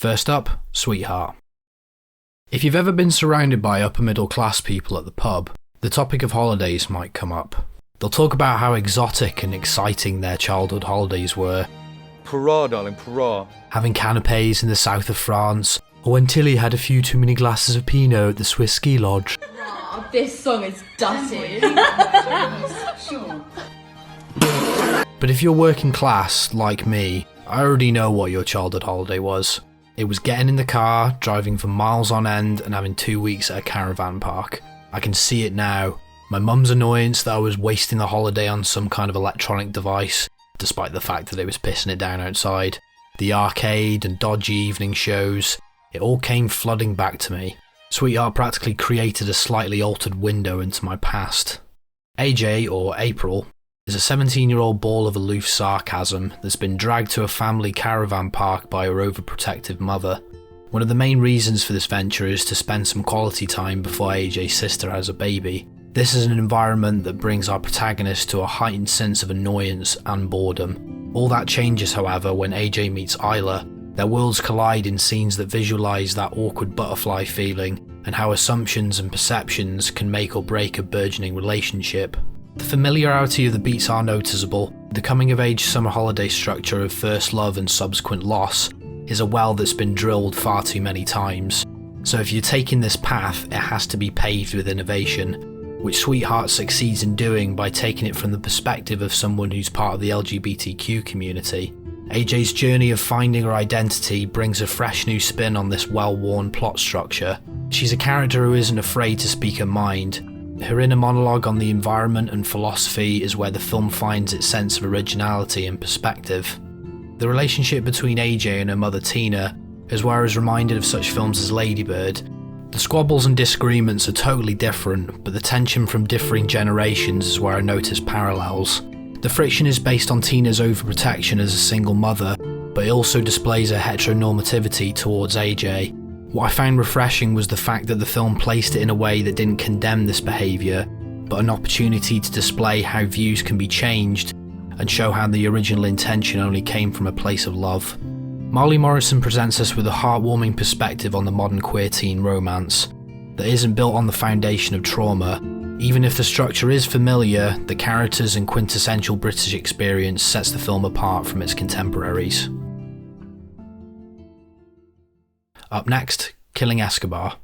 First up, Sweetheart. If you've ever been surrounded by upper middle class people at the pub, the topic of holidays might come up. They'll talk about how exotic and exciting their childhood holidays were. Hurrah, darling, hurrah. Having canapes in the south of France, or when Tilly had a few too many glasses of Pinot at the Swiss ski lodge. Oh, this song is dusty. But if you're working class, like me, I already know what your childhood holiday was. It was getting in the car, driving for miles on end and having 2 weeks at a caravan park. I can see it now. My mum's annoyance that I was wasting the holiday on some kind of electronic device, despite the fact that it was pissing it down outside. The arcade and dodgy evening shows, it all came flooding back to me. Sweetheart practically created a slightly altered window into my past. AJ, or April, is a 17-year-old ball of aloof sarcasm that's been dragged to a family caravan park by her overprotective mother. One of the main reasons for this venture is to spend some quality time before AJ's sister has a baby. This is an environment that brings our protagonist to a heightened sense of annoyance and boredom. All that changes, however, when AJ meets Isla. Their worlds collide in scenes that visualise that awkward butterfly feeling and how assumptions and perceptions can make or break a burgeoning relationship. The familiarity of the beats are noticeable. The coming-of-age summer holiday structure of first love and subsequent loss is a well that's been drilled far too many times. So if you're taking this path, it has to be paved with innovation, which Sweetheart succeeds in doing by taking it from the perspective of someone who's part of the LGBTQ community. AJ's journey of finding her identity brings a fresh new spin on this well-worn plot structure. She's a character who isn't afraid to speak her mind. Her inner monologue on the environment and philosophy is where the film finds its sense of originality and perspective. The relationship between AJ and her mother Tina is where I was reminded of such films as Lady Bird. The squabbles and disagreements are totally different, but the tension from differing generations is where I noticed parallels. The friction is based on Tina's overprotection as a single mother, but it also displays her heteronormativity towards AJ. What I found refreshing was the fact that the film placed it in a way that didn't condemn this behaviour, but an opportunity to display how views can be changed and show how the original intention only came from a place of love. Marley Morrison presents us with a heartwarming perspective on the modern queer teen romance that isn't built on the foundation of trauma. Even if the structure is familiar, the characters and quintessential British experience sets the film apart from its contemporaries. Up next, Killing Escobar.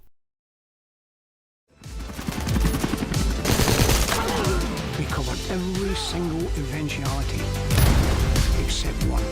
We covered every single eventuality except one.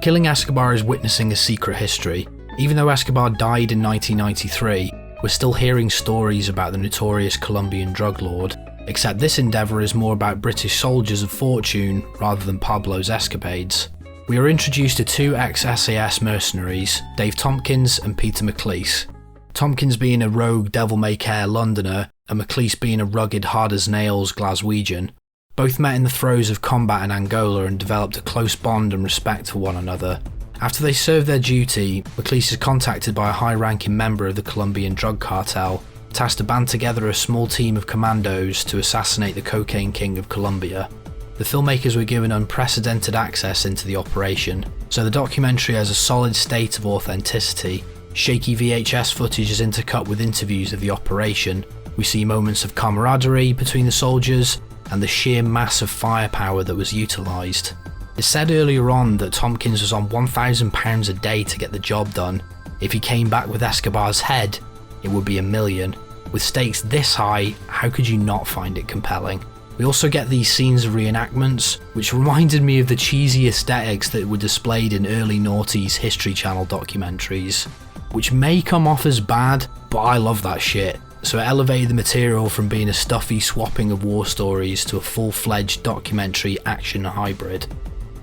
Killing Escobar is witnessing a secret history. Even though Escobar died in 1993, we're still hearing stories about the notorious Colombian drug lord, except this endeavour is more about British soldiers of fortune rather than Pablo's escapades. We are introduced to two ex-SAS mercenaries, Dave Tompkins and Peter McLeese. Tompkins being a rogue devil-may-care Londoner, and McLeese being a rugged hard-as-nails Glaswegian. Both met in the throes of combat in Angola and developed a close bond and respect for one another. After they serve their duty, McLeese is contacted by a high-ranking member of the Colombian drug cartel, tasked to band together a small team of commandos to assassinate the cocaine king of Colombia. The filmmakers were given unprecedented access into the operation, so the documentary has a solid state of authenticity. Shaky VHS footage is intercut with interviews of the operation. We see moments of camaraderie between the soldiers and the sheer mass of firepower that was utilised. It's said earlier on that Tompkins was on £1,000 a day to get the job done. If he came back with Escobar's head, it would be $1 million. With stakes this high, how could you not find it compelling? We also get these scenes of reenactments, which reminded me of the cheesy aesthetics that were displayed in early noughties History Channel documentaries, which may come off as bad, but I love that shit. So it elevated the material from being a stuffy swapping of war stories to a full-fledged documentary action hybrid.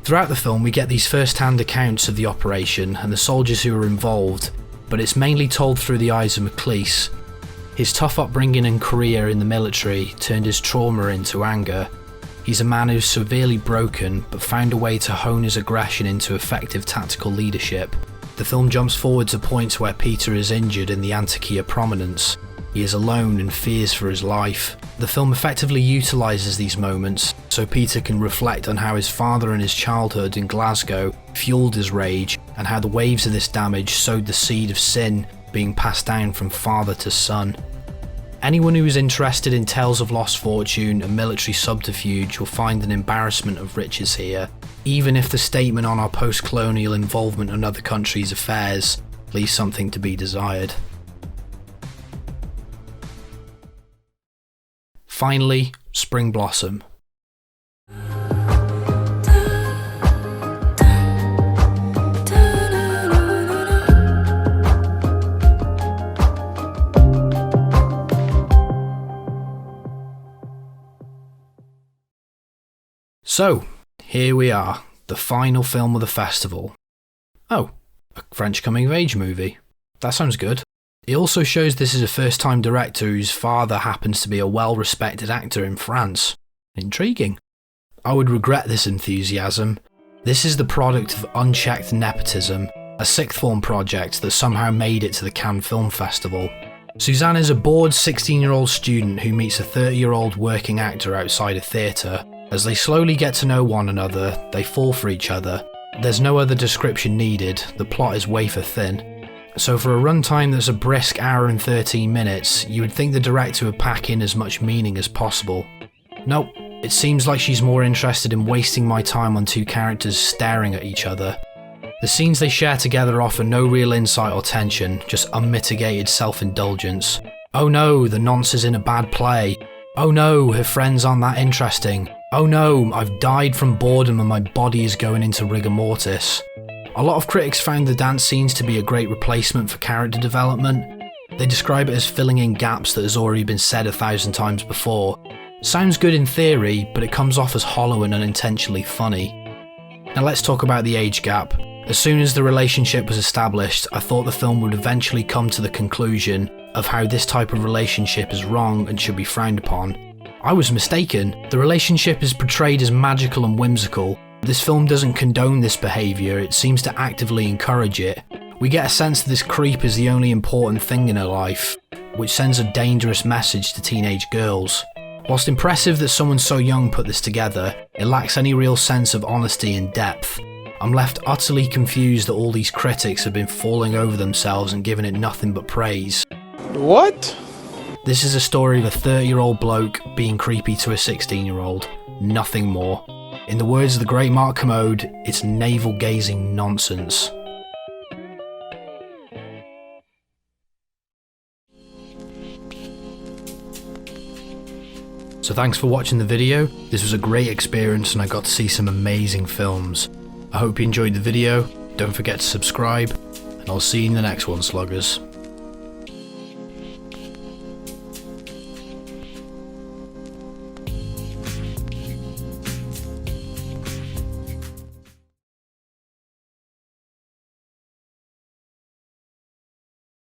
Throughout the film we get these first-hand accounts of the operation and the soldiers who were involved, but it's mainly told through the eyes of McLeese. His tough upbringing and career in the military turned his trauma into anger. He's a man who's severely broken but found a way to hone his aggression into effective tactical leadership. The film jumps forward to points where Peter is injured in the Antakya prominence. He is alone and fears for his life. The film effectively utilises these moments so Peter can reflect on how his father and his childhood in Glasgow fueled his rage, and how the waves of this damage sowed the seed of sin being passed down from father to son. Anyone who is interested in tales of lost fortune and military subterfuge will find an embarrassment of riches here, even if the statement on our post-colonial involvement in other countries' affairs leaves something to be desired. Finally, Spring Blossom. So, here we are, the final film of the festival. Oh, a French coming-of-age movie. That sounds good. It also shows this is a first-time director whose father happens to be a well-respected actor in France. Intriguing. I would regret this enthusiasm. This is the product of unchecked nepotism, a sixth form project that somehow made it to the Cannes Film Festival. Suzanne is a bored 16-year-old student who meets a 30-year-old working actor outside a theatre. As they slowly get to know one another, they fall for each other. There's no other description needed, the plot is wafer thin. So for a runtime that's a brisk hour and 13 minutes, you would think the director would pack in as much meaning as possible. Nope, it seems like she's more interested in wasting my time on two characters staring at each other. The scenes they share together offer no real insight or tension, just unmitigated self-indulgence. Oh no, the nonce is in a bad play. Oh no, her friends aren't that interesting. Oh no, I've died from boredom and my body is going into rigor mortis. A lot of critics found the dance scenes to be a great replacement for character development. They describe it as filling in gaps that has already been said 1,000 times before. Sounds good in theory, but it comes off as hollow and unintentionally funny. Now let's talk about the age gap. As soon as the relationship was established, I thought the film would eventually come to the conclusion of how this type of relationship is wrong and should be frowned upon. I was mistaken. The relationship is portrayed as magical and whimsical. This film doesn't condone this behaviour, it seems to actively encourage it. We get a sense that this creep is the only important thing in her life, which sends a dangerous message to teenage girls. Whilst impressive that someone so young put this together, it lacks any real sense of honesty and depth. I'm left utterly confused that all these critics have been falling over themselves and giving it nothing but praise. What? This is a story of a 30-year-old bloke being creepy to a 16-year-old. Nothing more. In the words of the great Mark Commode, it's navel-gazing nonsense. So thanks for watching the video. This was a great experience and I got to see some amazing films. I hope you enjoyed the video. Don't forget to subscribe, and I'll see you in the next one, sluggers.